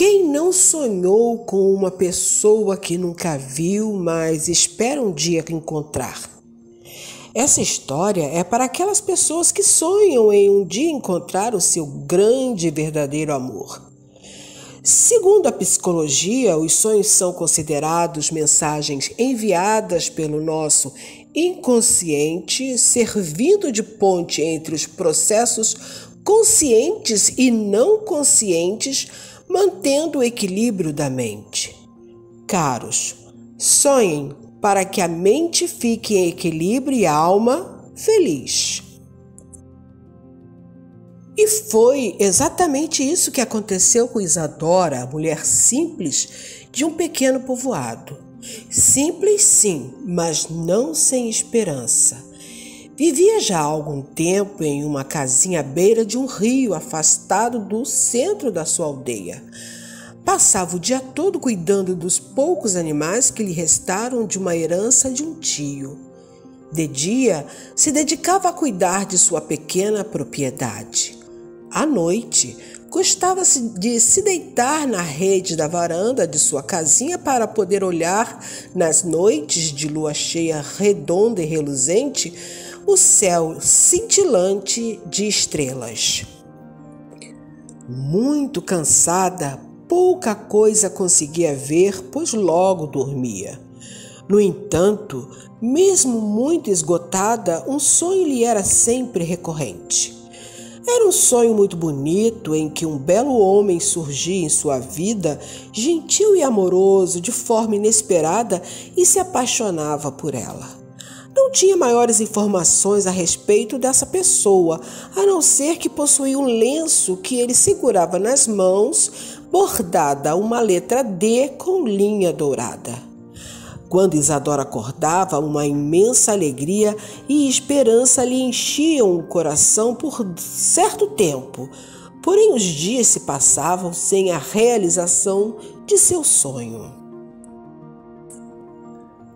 Quem não sonhou com uma pessoa que nunca viu, mas espera um dia encontrar? Essa história é para aquelas pessoas que sonham em um dia encontrar o seu grande e verdadeiro amor. Segundo a psicologia, os sonhos são considerados mensagens enviadas pelo nosso inconsciente, servindo de ponte entre os processos conscientes e não conscientes, mantendo o equilíbrio da mente. Caros, sonhem para que a mente fique em equilíbrio e a alma feliz. E foi exatamente isso que aconteceu com Isadora, a mulher simples de um pequeno povoado. Simples sim, mas não sem esperança. Vivia já há algum tempo em uma casinha à beira de um rio, afastado do centro da sua aldeia. Passava o dia todo cuidando dos poucos animais que lhe restaram de uma herança de um tio. De dia, se dedicava a cuidar de sua pequena propriedade. À noite, gostava de se deitar na rede da varanda de sua casinha para poder olhar, nas noites de lua cheia redonda e reluzente, o céu cintilante de estrelas. Muito cansada, pouca coisa conseguia ver, pois logo dormia. No entanto, mesmo muito esgotada, um sonho lhe era sempre recorrente. Era um sonho muito bonito em que um belo homem surgia em sua vida, gentil e amoroso, de forma inesperada, e se apaixonava por ela. Não tinha maiores informações a respeito dessa pessoa, a não ser que possuía um lenço que ele segurava nas mãos, bordada uma letra D com linha dourada. Quando Isadora acordava, uma imensa alegria e esperança lhe enchiam o coração por certo tempo, porém os dias se passavam sem a realização de seu sonho.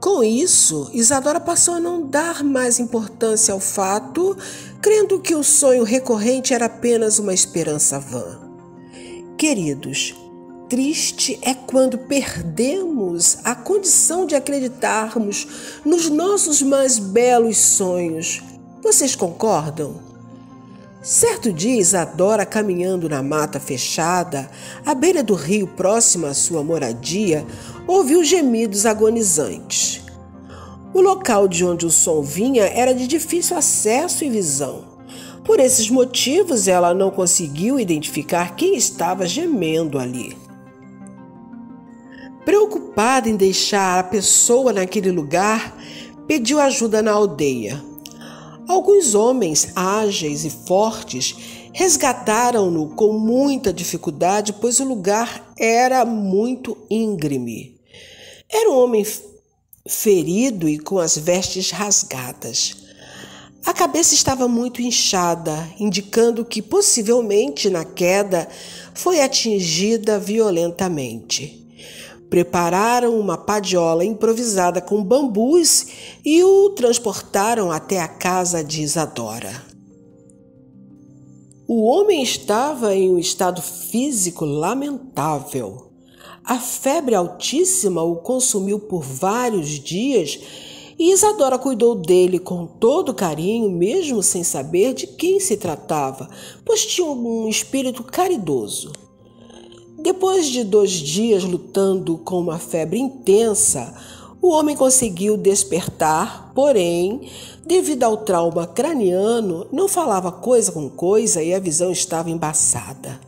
Com isso, Isadora passou a não dar mais importância ao fato, crendo que o sonho recorrente era apenas uma esperança vã. Queridos, triste é quando perdemos a condição de acreditarmos nos nossos mais belos sonhos. Vocês concordam? Certo dia, Isadora, caminhando na mata fechada, à beira do rio próximo à sua moradia, ouviu gemidos agonizantes. O local de onde o som vinha era de difícil acesso e visão. Por esses motivos, ela não conseguiu identificar quem estava gemendo ali. Preocupada em deixar a pessoa naquele lugar, pediu ajuda na aldeia. Alguns homens ágeis e fortes resgataram-no com muita dificuldade, pois o lugar era muito íngreme. Era um homem ferido e com as vestes rasgadas. A cabeça estava muito inchada, indicando que possivelmente na queda foi atingida violentamente. Prepararam uma padiola improvisada com bambus e o transportaram até a casa de Isadora. O homem estava em um estado físico lamentável. A febre altíssima o consumiu por vários dias e Isadora cuidou dele com todo carinho, mesmo sem saber de quem se tratava, pois tinha um espírito caridoso. Depois de 2 dias lutando com uma febre intensa, o homem conseguiu despertar, porém, devido ao trauma craniano, não falava coisa com coisa e a visão estava embaçada.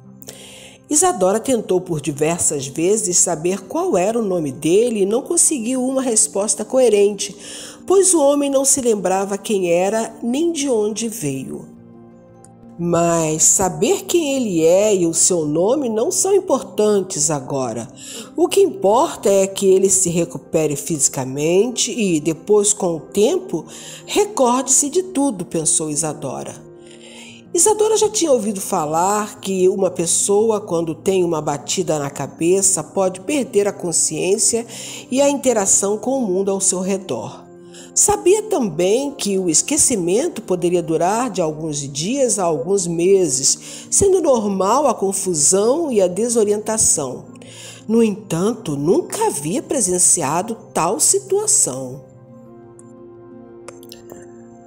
Isadora tentou por diversas vezes saber qual era o nome dele e não conseguiu uma resposta coerente, pois o homem não se lembrava quem era nem de onde veio. Mas saber quem ele é e o seu nome não são importantes agora. O que importa é que ele se recupere fisicamente e, depois, com o tempo, recorde-se de tudo, pensou Isadora. Isadora já tinha ouvido falar que uma pessoa, quando tem uma batida na cabeça, pode perder a consciência e a interação com o mundo ao seu redor. Sabia também que o esquecimento poderia durar de alguns dias a alguns meses, sendo normal a confusão e a desorientação. No entanto, nunca havia presenciado tal situação.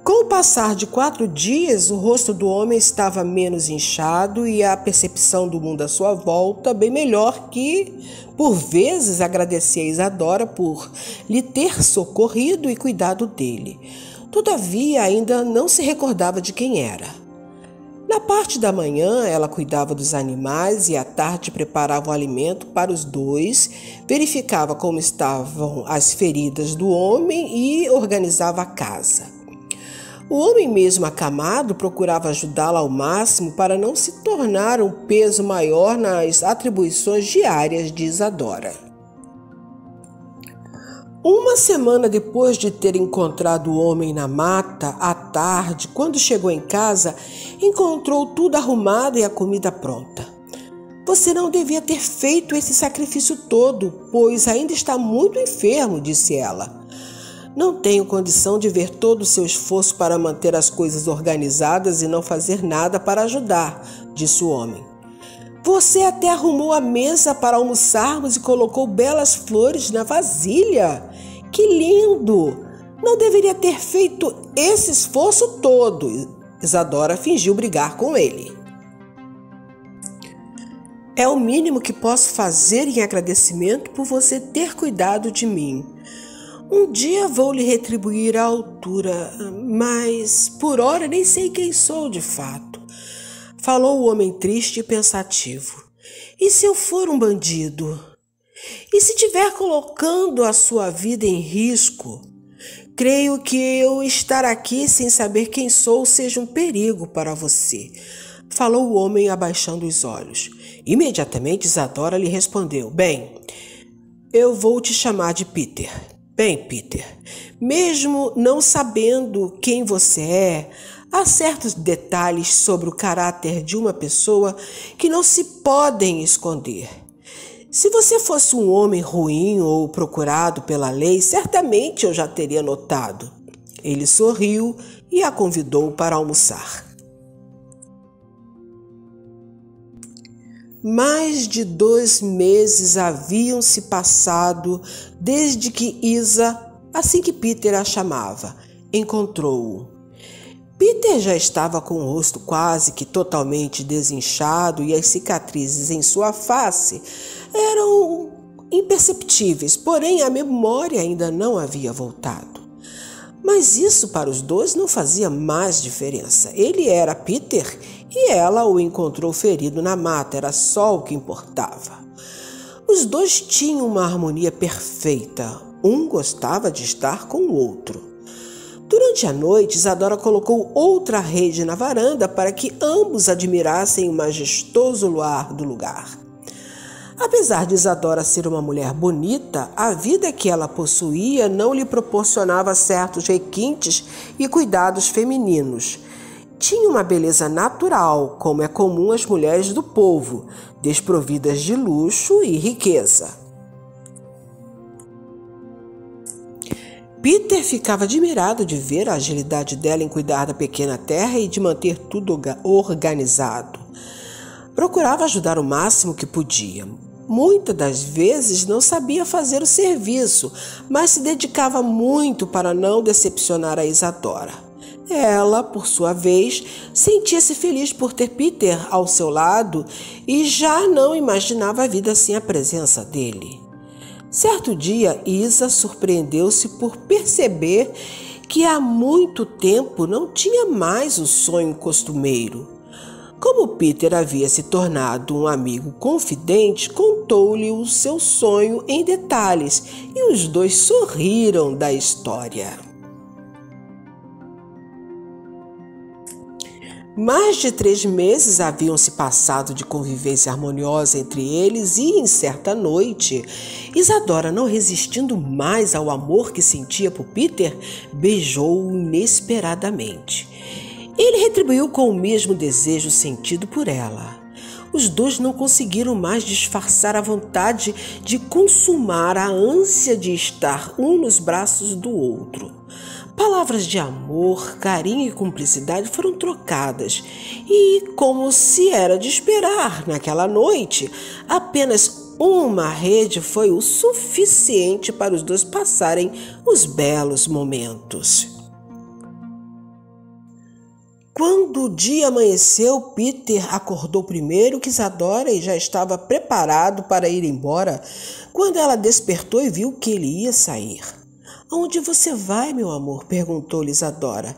Com o passar de 4 dias, o rosto do homem estava menos inchado e a percepção do mundo à sua volta bem melhor, que, por vezes, agradecia a Isadora por lhe ter socorrido e cuidado dele. Todavia, ainda não se recordava de quem era. Na parte da manhã, ela cuidava dos animais e à tarde preparava o alimento para os dois, verificava como estavam as feridas do homem e organizava a casa. O homem, mesmo acamado, procurava ajudá-la ao máximo para não se tornar um peso maior nas atribuições diárias de Isadora. Uma semana depois de ter encontrado o homem na mata, à tarde, quando chegou em casa, encontrou tudo arrumado e a comida pronta. Você não devia ter feito esse sacrifício todo, pois ainda está muito enfermo, disse ela. Não tenho condição de ver todo o seu esforço para manter as coisas organizadas e não fazer nada para ajudar, disse o homem. Você até arrumou a mesa para almoçarmos e colocou belas flores na vasilha. Que lindo! Não deveria ter feito esse esforço todo. Isadora fingiu brigar com ele. É o mínimo que posso fazer em agradecimento por você ter cuidado de mim. Um dia vou lhe retribuir à altura, mas por hora nem sei quem sou de fato. Falou o homem triste e pensativo. E se eu for um bandido? E se estiver colocando a sua vida em risco? Creio que eu estar aqui sem saber quem sou seja um perigo para você. Falou o homem abaixando os olhos. Imediatamente Isadora lhe respondeu. Bem, eu vou te chamar de Peter. Bem, Peter, mesmo não sabendo quem você é, há certos detalhes sobre o caráter de uma pessoa que não se podem esconder. Se você fosse um homem ruim ou procurado pela lei, certamente eu já teria notado. Ele sorriu e a convidou para almoçar. Mais de 2 meses haviam se passado desde que Isa, assim que Peter a chamava, encontrou-o. Peter já estava com o rosto quase que totalmente desinchado e as cicatrizes em sua face eram imperceptíveis, porém a memória ainda não havia voltado. Mas isso para os dois não fazia mais diferença. Ele era Peter e ela o encontrou ferido na mata, era só o que importava. Os dois tinham uma harmonia perfeita, um gostava de estar com o outro. Durante a noite, Isadora colocou outra rede na varanda para que ambos admirassem o majestoso luar do lugar. Apesar de Isadora ser uma mulher bonita, a vida que ela possuía não lhe proporcionava certos requintes e cuidados femininos. Tinha uma beleza natural, como é comum às mulheres do povo, desprovidas de luxo e riqueza. Peter ficava admirado de ver a agilidade dela em cuidar da pequena terra e de manter tudo organizado. Procurava ajudar o máximo que podia. Muitas das vezes não sabia fazer o serviço, mas se dedicava muito para não decepcionar a Isadora. Ela, por sua vez, sentia-se feliz por ter Peter ao seu lado e já não imaginava a vida sem a presença dele. Certo dia, Isa surpreendeu-se por perceber que há muito tempo não tinha mais o sonho costumeiro. Como Peter havia se tornado um amigo confidente, contou-lhe o seu sonho em detalhes e os dois sorriram da história. Mais de 3 meses haviam se passado de convivência harmoniosa entre eles e, em certa noite, Isadora, não resistindo mais ao amor que sentia por Peter, beijou-o inesperadamente. Ele retribuiu com o mesmo desejo sentido por ela. Os dois não conseguiram mais disfarçar a vontade de consumar a ânsia de estar um nos braços do outro. Palavras de amor, carinho e cumplicidade foram trocadas e, como se era de esperar naquela noite, apenas uma rede foi o suficiente para os dois passarem os belos momentos. Quando o dia amanheceu, Peter acordou primeiro que Isadora e já estava preparado para ir embora quando ela despertou e viu que ele ia sair. "Aonde você vai, meu amor?" perguntou-lhe Isadora.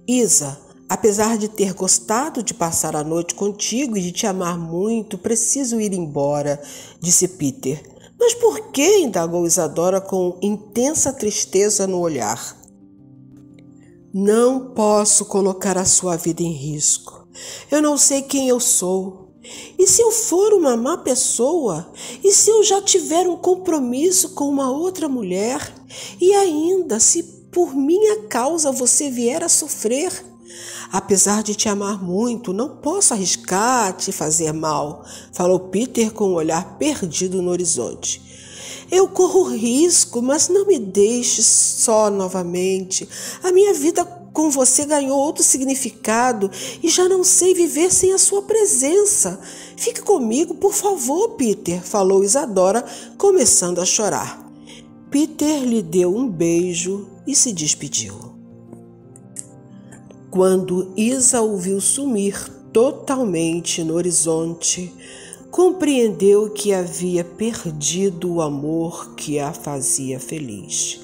"Isa, apesar de ter gostado de passar a noite contigo e de te amar muito, preciso ir embora", disse Peter. "Mas por quê?" indagou Isadora com intensa tristeza no olhar. "Não posso colocar a sua vida em risco. Eu não sei quem eu sou. E se eu for uma má pessoa? E se eu já tiver um compromisso com uma outra mulher? E ainda, se por minha causa você vier a sofrer? Apesar de te amar muito, não posso arriscar te fazer mal", falou Peter com o olhar perdido no horizonte. "Eu corro risco, mas não me deixe só novamente. A minha vida com você ganhou outro significado e já não sei viver sem a sua presença. Fique comigo, por favor, Peter", falou Isadora, começando a chorar. Peter lhe deu um beijo e se despediu. Quando Isa o viu sumir totalmente no horizonte, compreendeu que havia perdido o amor que a fazia feliz.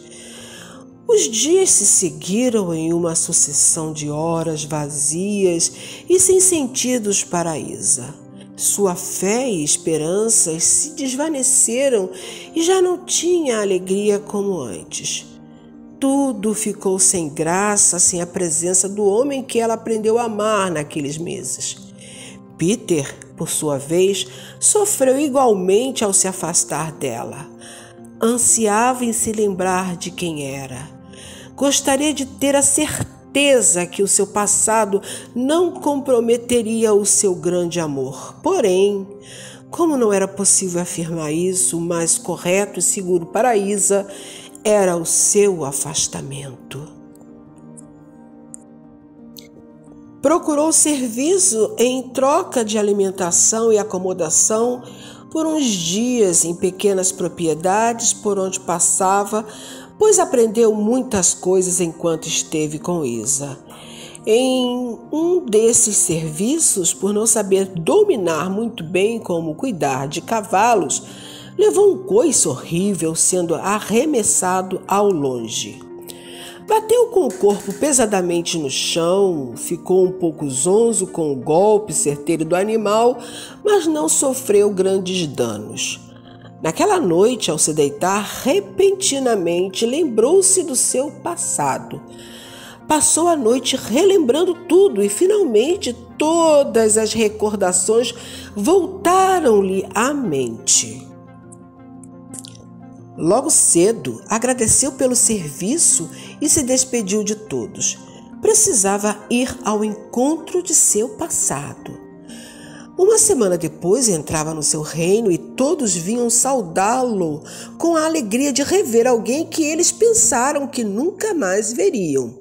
Os dias se seguiram em uma sucessão de horas vazias e sem sentidos para Isa. Sua fé e esperanças se desvaneceram e já não tinha alegria como antes. Tudo ficou sem graça, sem a presença do homem que ela aprendeu a amar naqueles meses. Peter, por sua vez, sofreu igualmente ao se afastar dela. Ansiava em se lembrar de quem era. Gostaria de ter a certeza que o seu passado não comprometeria o seu grande amor. Porém, como não era possível afirmar isso, o mais correto e seguro para Isa era o seu afastamento. Procurou serviço em troca de alimentação e acomodação por uns dias em pequenas propriedades por onde passava, pois aprendeu muitas coisas enquanto esteve com Isa. Em um desses serviços, por não saber dominar muito bem como cuidar de cavalos, levou um coice horrível, sendo arremessado ao longe. Bateu com o corpo pesadamente no chão, ficou um pouco zonzo com o golpe certeiro do animal, mas não sofreu grandes danos. Naquela noite, ao se deitar, repentinamente lembrou-se do seu passado. Passou a noite relembrando tudo e, finalmente, todas as recordações voltaram-lhe à mente. Logo cedo, agradeceu pelo serviço e se despediu de todos. Precisava ir ao encontro de seu passado. Uma semana depois entrava no seu reino e todos vinham saudá-lo com a alegria de rever alguém que eles pensaram que nunca mais veriam.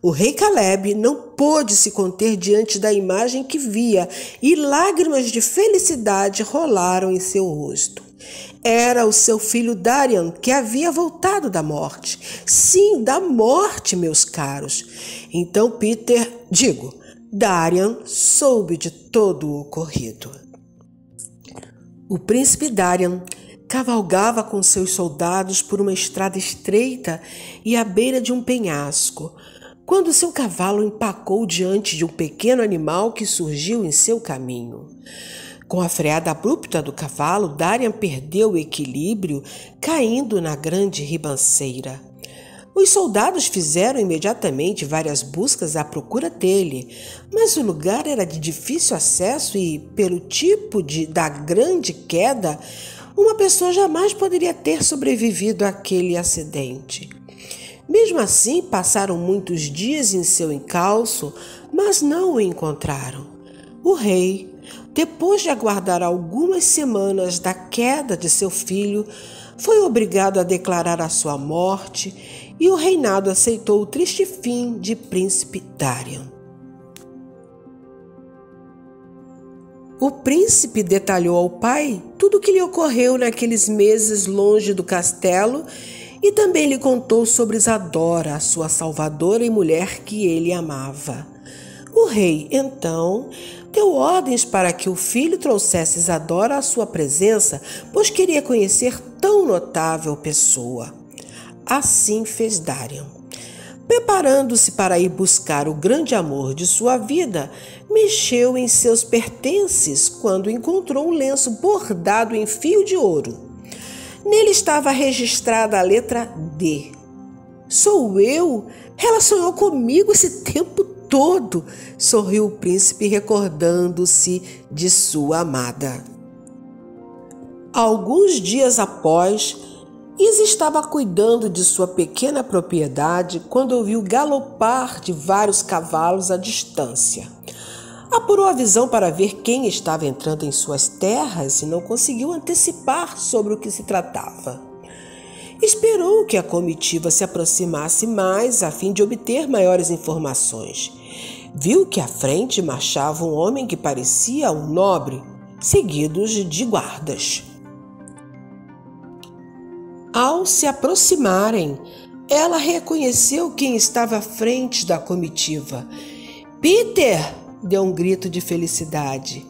O rei Caleb não pôde se conter diante da imagem que via e lágrimas de felicidade rolaram em seu rosto. Era o seu filho Darian, que havia voltado da morte. Sim, da morte, meus caros. Então Darian soube de todo o ocorrido. O príncipe Darian cavalgava com seus soldados por uma estrada estreita e à beira de um penhasco, quando seu cavalo empacou diante de um pequeno animal que surgiu em seu caminho. Com a freada abrupta do cavalo, Darian perdeu o equilíbrio, caindo na grande ribanceira. Os soldados fizeram imediatamente várias buscas à procura dele, mas o lugar era de difícil acesso e, pelo tipo da grande queda, uma pessoa jamais poderia ter sobrevivido àquele acidente. Mesmo assim, passaram muitos dias em seu encalço, mas não o encontraram. O rei, depois de aguardar algumas semanas da queda de seu filho, foi obrigado a declarar a sua morte e o reinado aceitou o triste fim de príncipe Darion. O príncipe detalhou ao pai tudo o que lhe ocorreu naqueles meses longe do castelo e também lhe contou sobre Isadora, a sua salvadora e mulher que ele amava. O rei, então, deu ordens para que o filho trouxesse Isadora à sua presença, pois queria conhecer tão notável pessoa. Assim fez Darion. Preparando-se para ir buscar o grande amor de sua vida, mexeu em seus pertences quando encontrou um lenço bordado em fio de ouro. Nele estava registrada a letra D. Sou eu? Ela sonhou comigo esse tempo todo, sorriu o príncipe recordando-se de sua amada. Alguns dias após, Isa estava cuidando de sua pequena propriedade quando ouviu galopar de vários cavalos à distância. Apurou a visão para ver quem estava entrando em suas terras e não conseguiu antecipar sobre o que se tratava. Esperou que a comitiva se aproximasse mais a fim de obter maiores informações. Viu que à frente marchava um homem que parecia um nobre, seguidos de guardas. Ao se aproximarem, ela reconheceu quem estava à frente da comitiva. Peter! Deu um grito de felicidade.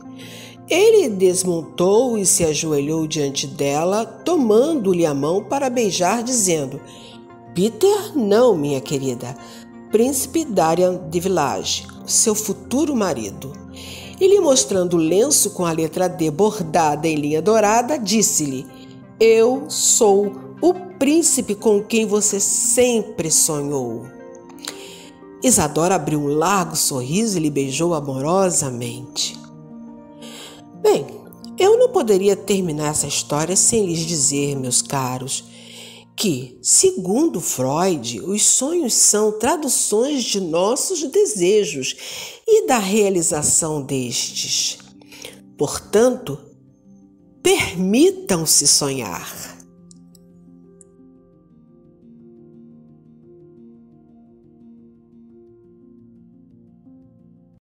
Ele desmontou e se ajoelhou diante dela, tomando-lhe a mão para beijar, dizendo: Peter, não, minha querida, príncipe Darion de Village, seu futuro marido. E lhe mostrando o lenço com a letra D bordada em linha dourada, disse-lhe: Eu sou o príncipe com quem você sempre sonhou. Isadora abriu um largo sorriso e lhe beijou amorosamente. Bem, eu não poderia terminar essa história sem lhes dizer, meus caros, que, segundo Freud, os sonhos são traduções de nossos desejos e da realização destes. Portanto, permitam-se sonhar.